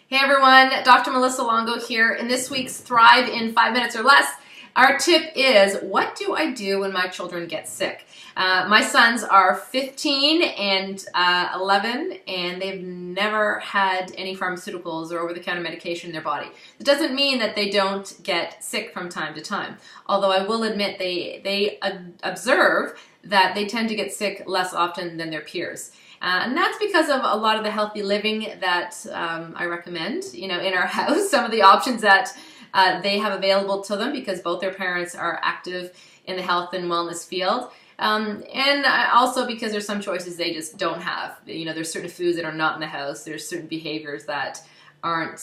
Hey everyone, Dr. Melissa Longo here. In this week's Thrive in 5 Minutes or Less, our tip is, what do I do when my children get sick? My sons are 15 and 11, and they've never had any pharmaceuticals or over-the-counter medication in their body. It doesn't mean that they don't get sick from time to time, although I will admit they observe that they tend to get sick less often than their peers. And that's because of a lot of the healthy living that I recommend, in our house. Some of the options that they have available to them because both their parents are active in the health and wellness field. And also because there's some choices they just don't have. There's certain foods that are not in the house. There's certain behaviors that aren't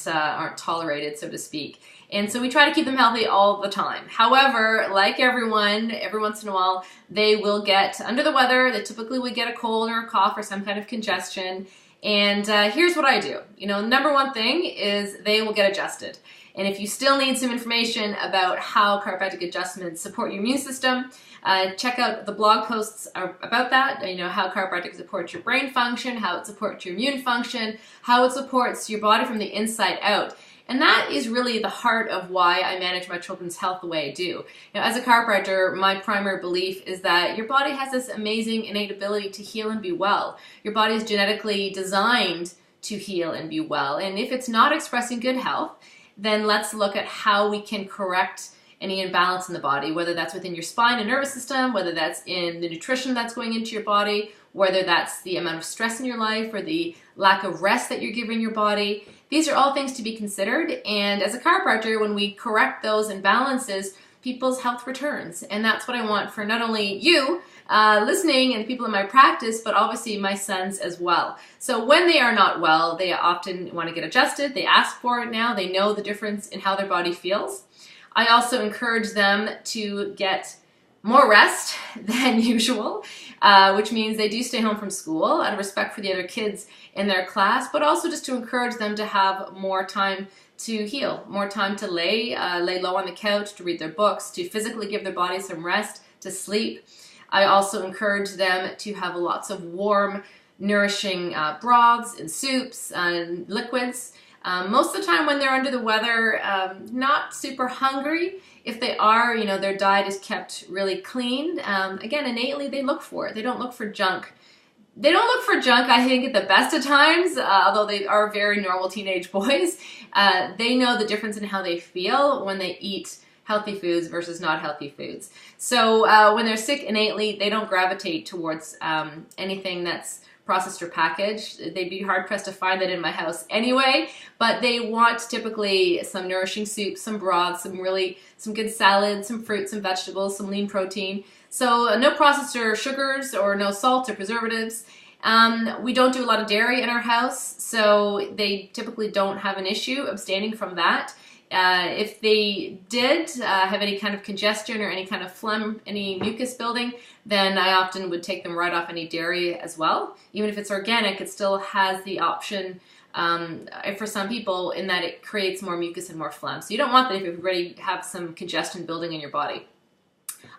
tolerated, so to speak. And so we try to keep them healthy all the time. However, like everyone, every once in a while, they will get under the weather. They typically would get a cold or a cough or some kind of congestion. And here's what I do. Number one thing is they will get adjusted. And if you still need some information about how chiropractic adjustments support your immune system, check out the blog posts about that. How chiropractic supports your brain function, how it supports your immune function, how it supports your body from the inside out. And that is really the heart of why I manage my children's health the way I do. As a chiropractor, my primary belief is that your body has this amazing innate ability to heal and be well. Your body is genetically designed to heal and be well. And if it's not expressing good health, then let's look at how we can correct any imbalance in the body, whether that's within your spine and nervous system, whether that's in the nutrition that's going into your body, whether that's the amount of stress in your life or the lack of rest that you're giving your body. These are all things to be considered, and as a chiropractor, when we correct those imbalances, people's health returns. And that's what I want for not only you listening and people in my practice, but obviously my sons as well. So when they are not well, they often want to get adjusted. They ask for it now. They know the difference in how their body feels. I also encourage them to get more rest than usual, which means they do stay home from school out of respect for the other kids in their class, but also just to encourage them to have more time to heal, more time to lay low on the couch, to read their books, to physically give their body some rest, to sleep. I also encourage them to have lots of warm, nourishing broths and soups and liquids. Most of the time when they're under the weather, not super hungry. If they are, their diet is kept really clean. Again, innately they look for it. They don't look for junk. They don't look for junk, I think, at the best of times, although they are very normal teenage boys. They know the difference in how they feel when they eat healthy foods versus not healthy foods. So when they're sick innately, they don't gravitate towards anything that's processed or packaged. They'd be hard-pressed to find that in my house anyway, but they want typically some nourishing soup, some broth, some good salad, some fruit, some vegetables, some lean protein. So no processed or sugars or no salt or preservatives. We don't do a lot of dairy in our house, so they typically don't have an issue abstaining from that. If they did have any kind of congestion or any kind of phlegm, any mucus building, then I often would take them right off any dairy as well. Even if it's organic, it still has the option for some people in that it creates more mucus and more phlegm. So you don't want that if you already have some congestion building in your body.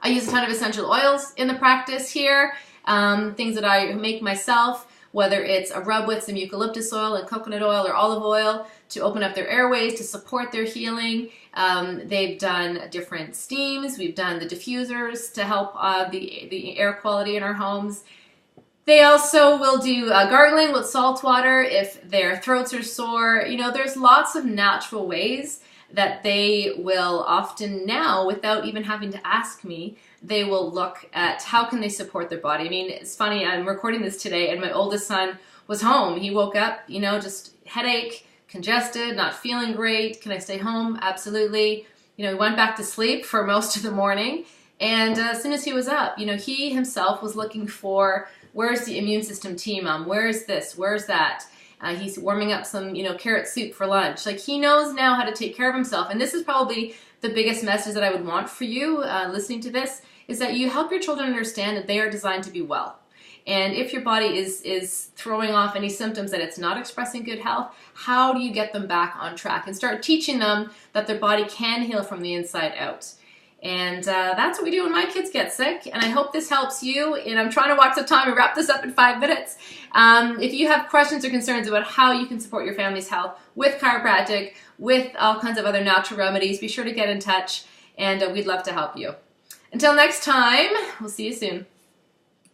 I use a ton of essential oils in the practice here, things that I make myself, whether it's a rub with some eucalyptus oil and coconut oil or olive oil to open up their airways, to support their healing. They've done different steams. We've done the diffusers to help the air quality in our homes. They also will do gargling with salt water if their throats are sore. There's lots of natural ways that they will often now, without even having to ask me, they will look at how can they support their body. I mean, it's funny, I'm recording this today and my oldest son was home. He woke up, just headache, congested, not feeling great. Can I stay home? Absolutely. He went back to sleep for most of the morning. And as soon as he was up, he himself was looking for, where's the immune system team? Where's this? Where's that? He's warming up some, carrot soup for lunch. Like, he knows now how to take care of himself. And this is probably the biggest message that I would want for you listening to this, is that you help your children understand that they are designed to be well. And if your body is throwing off any symptoms that it's not expressing good health, how do you get them back on track and start teaching them that their body can heal from the inside out? And that's what we do when my kids get sick. And I hope this helps you. And I'm trying to watch the time and wrap this up in 5 minutes. If you have questions or concerns about how you can support your family's health with chiropractic, with all kinds of other natural remedies, be sure to get in touch, and we'd love to help you. Until next time, we'll see you soon.